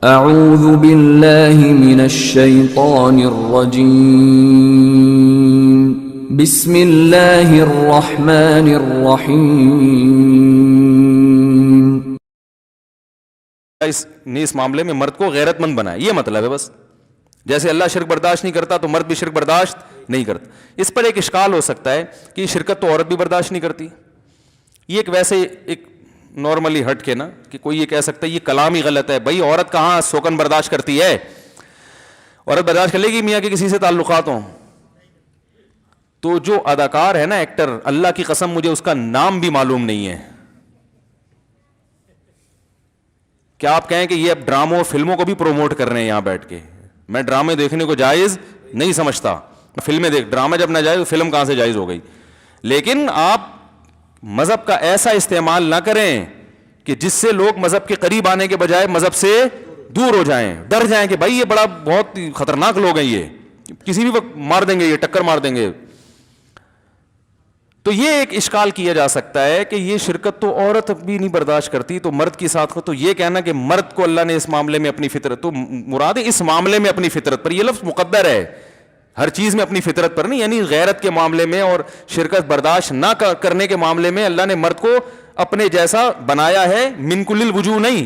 اعوذ باللہ من الشیطان الرجیم بسم اللہ الرحمن الرحیم۔ اس معاملے میں مرد کو غیرت مند بنائے، یہ مطلب ہے بس۔ جیسے اللہ شرک برداشت نہیں کرتا تو مرد بھی شرک برداشت نہیں کرتا۔ اس پر ایک اشکال ہو سکتا ہے کہ یہ شرکت تو عورت بھی برداشت نہیں کرتی، یہ ایک ویسے ایک نارملی ہٹ کے نا کہ کوئی یہ کہہ سکتا ہے یہ کلام ہی غلط ہے، بھائی عورت کہاں سوکن برداشت کرتی ہے؟ عورت برداشت کر لے گی میاں کے کسی سے تعلقات ہوں؟ تو جو اداکار ہے نا، ایکٹر، اللہ کی قسم مجھے اس کا نام بھی معلوم نہیں ہے، کیا آپ کہیں کہ یہ اب ڈراموں فلموں کو بھی پروموٹ کر رہے ہیں یہاں بیٹھ کے؟ میں ڈرامے دیکھنے کو جائز نہیں سمجھتا، فلمیں دیکھ، ڈرامہ جب نہ جائز تو فلم کہاں سے جائز ہو گئی؟ لیکن آپ مذہب کا ایسا استعمال نہ کریں کہ جس سے لوگ مذہب کے قریب آنے کے بجائے مذہب سے دور ہو جائیں، ڈر جائیں کہ بھائی یہ بڑا بہت خطرناک لوگ ہیں، یہ کسی بھی وقت مار دیں گے، یہ ٹکر مار دیں گے۔ تو یہ ایک اشکال کیا جا سکتا ہے کہ یہ شرکت تو عورت بھی نہیں برداشت کرتی تو مرد کی ساتھ، تو یہ کہنا کہ مرد کو اللہ نے اس معاملے میں اپنی فطرت، تو مراد ہے اس معاملے میں اپنی فطرت پر، یہ لفظ مقدر ہے، ہر چیز میں اپنی فطرت پر نہیں، یعنی غیرت کے معاملے میں اور شرکت برداشت نہ کرنے کے معاملے میں اللہ نے مرد کو اپنے جیسا بنایا ہے، من کل الوجوہ نہیں،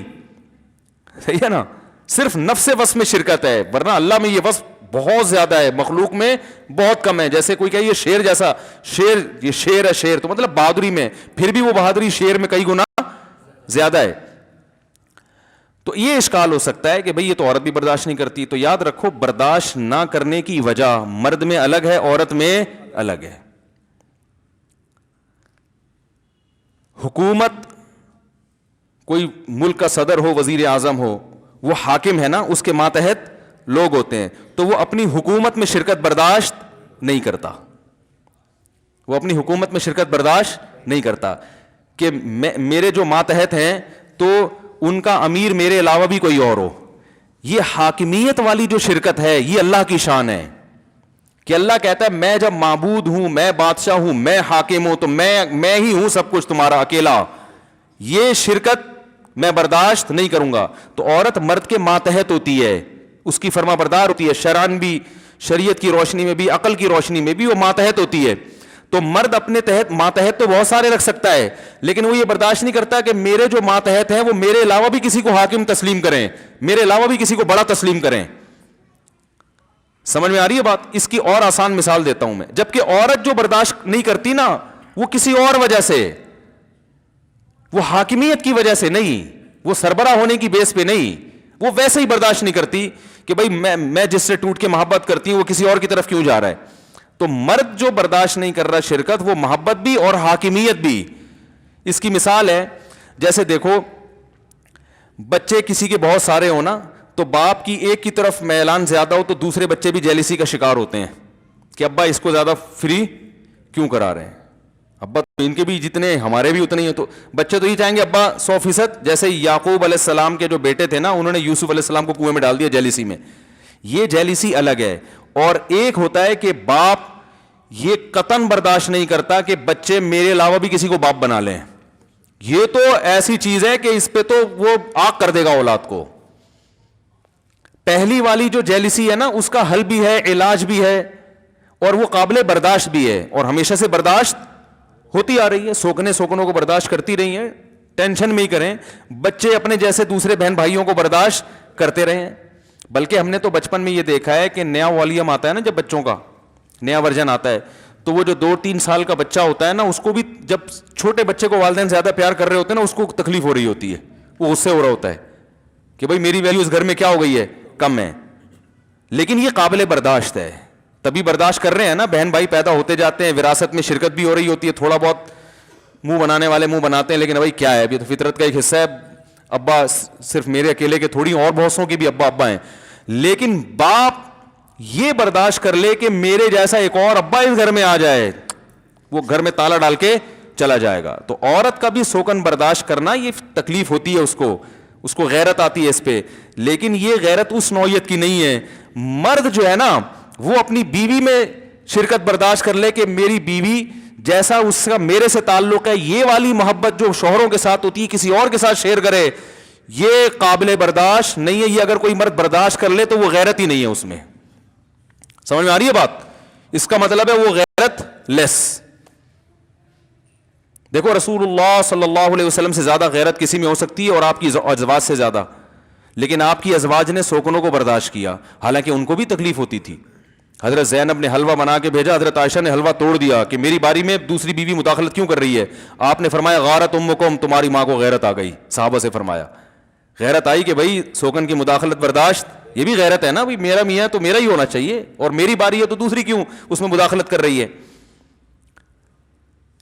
صحیح ہے نا؟ صرف نفس وصف میں شرکت ہے، ورنہ اللہ میں یہ وصف بہت زیادہ ہے، مخلوق میں بہت کم ہے۔ جیسے کوئی کہے یہ شیر جیسا، شیر، یہ شیر ہے، شیر تو مطلب بہادری میں، پھر بھی وہ بہادری شیر میں کئی گنا زیادہ ہے۔ تو یہ اشکال ہو سکتا ہے کہ بھئی یہ تو عورت بھی برداشت نہیں کرتی، تو یاد رکھو برداشت نہ کرنے کی وجہ مرد میں الگ ہے، عورت میں الگ ہے۔ حکومت، کوئی ملک کا صدر ہو، وزیر اعظم ہو، وہ حاکم ہے نا، اس کے ماتحت لوگ ہوتے ہیں، تو وہ اپنی حکومت میں شرکت برداشت نہیں کرتا، وہ اپنی حکومت میں شرکت برداشت نہیں کرتا کہ میرے جو ماتحت ہیں تو ان کا امیر میرے علاوہ بھی کوئی اور ہو۔ یہ حاکمیت والی جو شرکت ہے یہ اللہ کی شان ہے کہ اللہ کہتا ہے میں جب معبود ہوں، میں بادشاہ ہوں، میں حاکم ہوں، تو میں ہی ہوں سب کچھ تمہارا اکیلا، یہ شرکت میں برداشت نہیں کروں گا۔ تو عورت مرد کے ماتحت ہوتی ہے، اس کی فرما بردار ہوتی ہے، شرعاً بھی، شریعت کی روشنی میں بھی، عقل کی روشنی میں بھی وہ ماتحت ہوتی ہے۔ تو مرد اپنے تحت، ماتحت تو بہت سارے رکھ سکتا ہے، لیکن وہ یہ برداشت نہیں کرتا کہ میرے جو ماتحت ہیں وہ میرے علاوہ بھی کسی کو حاکم تسلیم کریں، میرے علاوہ بھی کسی کو بڑا تسلیم کریں۔ سمجھ میں آ رہی ہے بات؟ اس کی اور آسان مثال دیتا ہوں میں۔ جبکہ عورت جو برداشت نہیں کرتی نا، وہ کسی اور وجہ سے، وہ حاکمیت کی وجہ سے نہیں، وہ سربراہ ہونے کی بیس پہ نہیں، وہ ویسے ہی برداشت نہیں کرتی کہ بھئی میں جس سے ٹوٹ کے محبت کرتی ہوں وہ کسی اور کی طرف کیوں جا رہا ہے۔ تو مرد جو برداشت نہیں کر رہا شرکت، وہ محبت بھی اور حاکمیت بھی۔ اس کی مثال ہے، جیسے دیکھو بچے کسی کے بہت سارے ہو نا، تو باپ کی ایک کی طرف میلان زیادہ ہو تو دوسرے بچے بھی جیلسی کا شکار ہوتے ہیں کہ ابا اس کو زیادہ فری کیوں کرا رہے ہیں، ابا تو ان کے بھی جتنے ہمارے بھی اتنے ہی ہیں۔ تو بچے تو یہ چاہیں گے ابا 100%، جیسے یعقوب علیہ السلام کے جو بیٹے تھے نا، انہوں نے یوسف علیہ السلام کو کنویں میں ڈال دیا جیلسی میں، یہ جیلسی الگ ہے۔ اور ایک ہوتا ہے کہ باپ یہ قطعاً برداشت نہیں کرتا کہ بچے میرے علاوہ بھی کسی کو باپ بنا لیں، یہ تو ایسی چیز ہے کہ اس پہ تو وہ آگ کر دے گا اولاد کو۔ پہلی والی جو جیلسی ہے نا، اس کا حل بھی ہے، علاج بھی ہے، اور وہ قابل برداشت بھی ہے، اور ہمیشہ سے برداشت ہوتی آ رہی ہے، سوکنوں کو برداشت کرتی رہی ہیں، ٹینشن میں ہی کریں۔ بچے اپنے جیسے دوسرے بہن بھائیوں کو برداشت کرتے رہے ہیں، بلکہ ہم نے تو بچپن میں یہ دیکھا ہے کہ نیا والیوم آتا ہے نا، جب بچوں کا نیا ورژن آتا ہے، تو وہ جو 2-3 سال کا بچہ ہوتا ہے نا، اس کو بھی جب چھوٹے بچے کو والدین زیادہ پیار کر رہے ہوتے ہیں نا، اس کو تکلیف ہو رہی ہوتی ہے، وہ غصے ہو رہا ہوتا ہے کہ بھائی میری ویلیو اس گھر میں کیا ہو گئی ہے، کم ہے۔ لیکن یہ قابل برداشت ہے، تبھی برداشت کر رہے ہیں نا، بہن بھائی پیدا ہوتے جاتے ہیں، وراثت میں شرکت بھی ہو رہی ہوتی ہے، تھوڑا بہت منہ بنانے والے منہ بناتے ہیں، لیکن بھائی کیا ہے، ابھی تو فطرت کا ایک حصہ ہے، ابا صرف میرے اکیلے کے تھوڑی، اور بہت سوں کے بھی ابا ہیں۔ لیکن باپ یہ برداشت کر لے کہ میرے جیسا ایک اور ابا اس گھر میں آ جائے، وہ گھر میں تالا ڈال کے چلا جائے گا۔ تو عورت کا بھی سوکن برداشت کرنا یہ تکلیف ہوتی ہے، اس کو غیرت آتی ہے اس پہ، لیکن یہ غیرت اس نوعیت کی نہیں ہے۔ مرد جو ہے نا، وہ اپنی بیوی میں شرکت برداشت کر لے کہ میری بیوی جیسا اس کا میرے سے تعلق ہے، یہ والی محبت جو شوہروں کے ساتھ ہوتی ہے کسی اور کے ساتھ شیئر کرے، یہ قابل برداشت نہیں ہے. یہ اگر کوئی مرد برداشت کر لے تو وہ غیرت ہی نہیں ہے اس میں. سمجھ میں آ رہی ہے بات؟ اس کا مطلب ہے وہ غیرت لیس. دیکھو رسول اللہ صلی اللہ علیہ وسلم سے زیادہ غیرت کسی میں ہو سکتی ہے اور آپ کی ازواج سے زیادہ, لیکن آپ کی ازواج نے سوکنوں کو برداشت کیا, حالانکہ ان کو بھی تکلیف ہوتی تھی. حضرت زینب نے حلوہ بنا کے بھیجا, حضرت عائشہ نے حلوہ توڑ دیا کہ میری باری میں دوسری بیوی مداخلت کیوں کر رہی ہے. آپ نے فرمایا غارت امکم, تمہاری ماں کو غیرت آ گئی. صحابہ سے فرمایا غیرت آئی کہ بھائی سوکن کی مداخلت برداشت, یہ بھی غیرت ہے نا, بھائی میرا میاں تو میرا ہی ہونا چاہیے اور میری باری ہے تو دوسری کیوں اس میں مداخلت کر رہی ہے.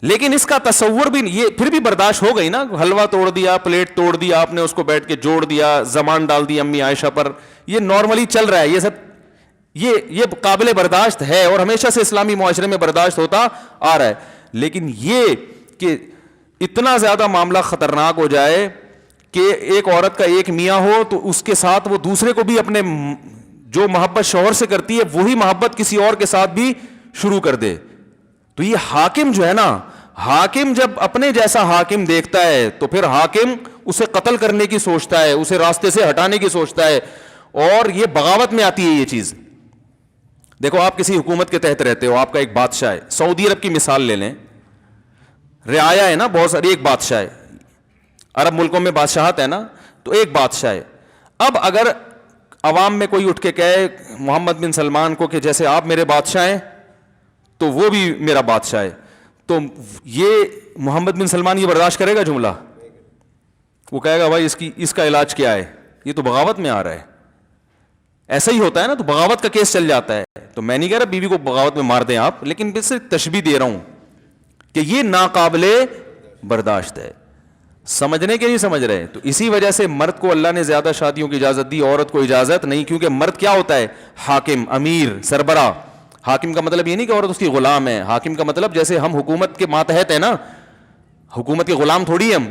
لیکن اس کا تصور بھی یہ پھر بھی برداشت ہو گئی نا. حلوہ توڑ دیا, پلیٹ توڑ دیا, آپ نے اس کو بیٹھ کے جوڑ دیا, زمان ڈال دی امی عائشہ پر, یہ نارملی چل رہا ہے. یہ سب یہ قابل برداشت ہے اور ہمیشہ سے اسلامی معاشرے میں برداشت ہوتا آ رہا ہے. لیکن یہ کہ اتنا زیادہ معاملہ خطرناک ہو جائے کہ ایک عورت کا ایک میاں ہو تو اس کے ساتھ وہ دوسرے کو بھی اپنے جو محبت شوہر سے کرتی ہے وہی محبت کسی اور کے ساتھ بھی شروع کر دے. تو یہ حاکم جو ہے نا, حاکم جب اپنے جیسا حاکم دیکھتا ہے تو پھر حاکم اسے قتل کرنے کی سوچتا ہے, اسے راستے سے ہٹانے کی سوچتا ہے, اور یہ بغاوت میں آتی ہے یہ چیز. دیکھو آپ کسی حکومت کے تحت رہتے ہو, آپ کا ایک بادشاہ ہے. سعودی عرب کی مثال لے لیں, رعایا ہے نا بہت ساری, ایک بادشاہ ہے. عرب ملکوں میں بادشاہت ہے نا, تو ایک بادشاہ ہے. اب اگر عوام میں کوئی اٹھ کے کہے محمد بن سلمان کو کہ جیسے آپ میرے بادشاہ ہیں تو وہ بھی میرا بادشاہ ہے, تو یہ محمد بن سلمان یہ برداشت کرے گا جملہ؟ وہ کہے گا بھائی اس کا علاج کیا ہے, یہ تو بغاوت میں آ رہا ہے. ایسا ہی ہوتا ہے نا, تو بغاوت کا کیس چل جاتا ہے. تو میں نہیں کہہ رہا بیوی کو بغاوت میں مار دیں آپ, لیکن میں صرف تشبیہ دے رہا ہوں کہ یہ ناقابل برداشت ہے. سمجھنے کے نہیں سمجھ رہے. تو اسی وجہ سے مرد کو اللہ نے زیادہ شادیوں کی اجازت دی, عورت کو اجازت نہیں, کیونکہ مرد کیا ہوتا ہے؟ حاکم, امیر, سربراہ. حاکم کا مطلب یہ نہیں کہ عورت اس کی غلام ہے. حاکم کا مطلب جیسے ہم حکومت کے ماتحت ہیں نا, حکومت کے غلام تھوڑی ہم,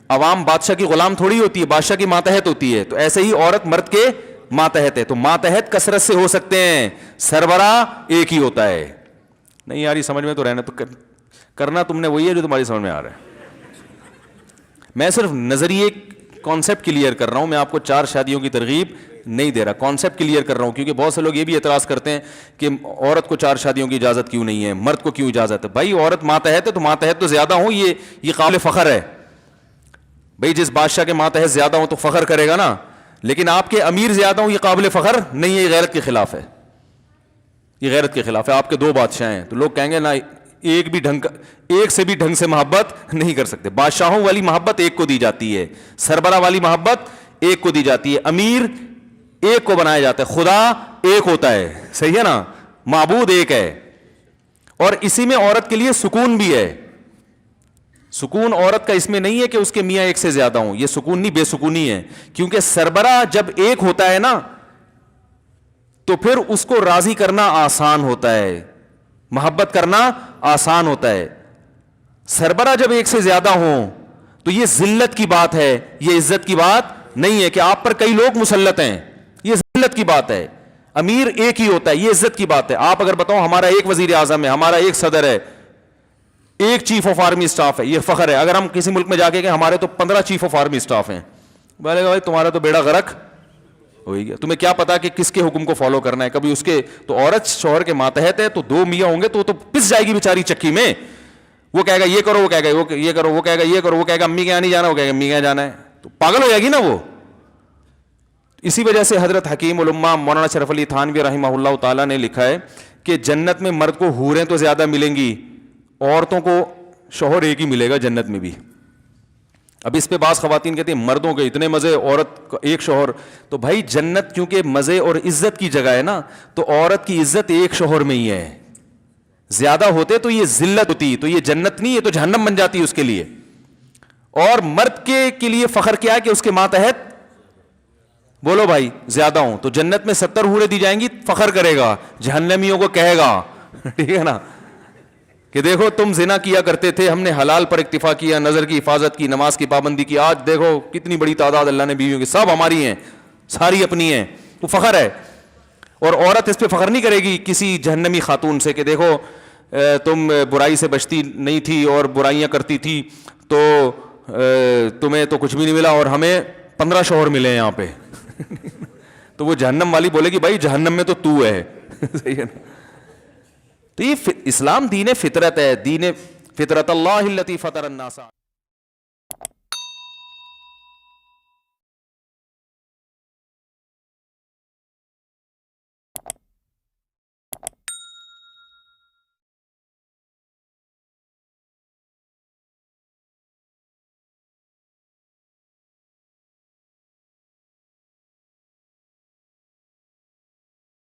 عوام بادشاہ کی غلام تھوڑی ہوتی ہے, بادشاہ کی ماتحت ہوتی ہے. تو ایسے ہی عورت مرد کے ماتحت ہے. تو ماتحت کثرت سے ہو سکتے ہیں, سربراہ ایک ہی ہوتا ہے. نہیں یار یہ سمجھ میں تو رہنا, تو کرنا تم نے وہی ہے جو تمہاری سمجھ میں آ رہا ہے. میں صرف نظریے کانسیپٹ کلیئر کر رہا ہوں, میں آپ کو 4 شادیوں کی ترغیب نہیں دے رہا, کانسیپٹ کلیئر کر رہا ہوں. کیونکہ بہت سے لوگ یہ بھی اعتراض کرتے ہیں کہ عورت کو 4 شادیوں کی اجازت کیوں نہیں ہے, مرد کو کیوں اجازت ہے. بھائی عورت ماتحت ہے تو ماتحت تو زیادہ ہوں, یہ قابل فخر ہے. بھائی جس بادشاہ کے ماتحت زیادہ ہوں تو فخر کرے گا نا, لیکن آپ کے امیر زیادہ ہوں یہ قابل فخر نہیں ہے, یہ غیرت کے خلاف ہے. یہ غیرت کے خلاف ہے. آپ کے 2 بادشاہ ہیں تو لوگ کہیں گے نا ایک سے بھی ڈھنگ سے محبت نہیں کر سکتے. بادشاہوں والی محبت ایک کو دی جاتی ہے, سربراہ والی محبت ایک کو دی جاتی ہے, امیر ایک کو بنایا جاتا ہے, خدا ایک ہوتا ہے. صحیح ہے نا, معبود ایک ہے. اور اسی میں عورت کے لیے سکون بھی ہے. سکون عورت کا اس میں نہیں ہے کہ اس کے میاں ایک سے زیادہ ہوں, یہ سکون نہیں, بے سکونی ہے. کیونکہ سربراہ جب ایک ہوتا ہے نا تو پھر اس کو راضی کرنا آسان ہوتا ہے, محبت کرنا آسان ہوتا ہے. سربراہ جب ایک سے زیادہ ہوں تو یہ ذلت کی بات ہے, یہ عزت کی بات نہیں ہے کہ آپ پر کئی لوگ مسلط ہیں, یہ ذلت کی بات ہے. امیر ایک ہی ہوتا ہے, یہ عزت کی بات ہے. آپ اگر بتاؤ ہمارا ایک وزیر اعظم ہے, ہمارا ایک صدر ہے, ایک چیف آف آرمی اسٹاف ہے, یہ فخر ہے. اگر ہم کسی ملک میں جا کے کہ ہمارے تو 15 چیف آف آرمی اسٹاف ہیں, بولے گا بھائی تمہارا تو بیڑا غرق ہو گیا, تمہیں کیا پتا کہ کس کے حکم کو فالو کرنا ہے. کبھی اس کے تو عورت شوہر کے ماتحت ہے تو 2 میاں ہوں گے تو پس جائے گی بیچاری چکی میں. وہ کہے گا یہ کرو, وہ کہے گا یہ کرو, وہ کہے گا یہ کرو, وہ کہے گا امی کے یہاں نہیں جانا, وہ کہے گا امی کے یہاں جانا ہے, تو پاگل ہو جائے گی نا وہ. اسی وجہ سے حضرت حکیم الامہ مولانا شرف علی تھانوی رحمہ اللہ تعالیٰ نے لکھا ہے کہ جنت میں مرد کو حوریں تو زیادہ ملیں گی, عورتوں کو شوہر ایک ہی ملے گا جنت میں بھی. اب اس پہ بعض خواتین کہتے ہیں مردوں کے اتنے مزے, عورت کا ایک شوہر. تو بھائی جنت کیونکہ مزے اور عزت کی جگہ ہے نا, تو عورت کی عزت ایک شوہر میں ہی ہے. زیادہ ہوتے تو یہ ذلت ہوتی, تو یہ جنت نہیں, یہ تو جہنم بن جاتی اس کے لیے. اور مرد کے لیے فخر کیا ہے کہ اس کے ماتحت بولو بھائی زیادہ ہوں, تو جنت میں 70 حوریں دی جائیں گی, فخر کرے گا, جہنمیوں کو کہے گا ٹھیک ہے نا کہ دیکھو تم زنا کیا کرتے تھے, ہم نے حلال پر اکتفا کیا, نظر کی حفاظت کی, نماز کی پابندی کی, آج دیکھو کتنی بڑی تعداد اللہ نے بیویوں کی, سب ہماری ہیں, ساری اپنی ہیں. تو فخر ہے. اور عورت اس پہ فخر نہیں کرے گی کسی جہنمی خاتون سے کہ دیکھو تم برائی سے بچتی نہیں تھی اور برائیاں کرتی تھی تو تمہیں تو کچھ بھی نہیں ملا اور ہمیں 15 شوہر ملے ہیں یہاں پہ تو وہ جہنم والی بولے گی بھائی جہنم میں تو ہے صحیح ہے نا. تو یہ اسلام دین فطرت ہے, دین فطرت اللہ التی فطر الناس.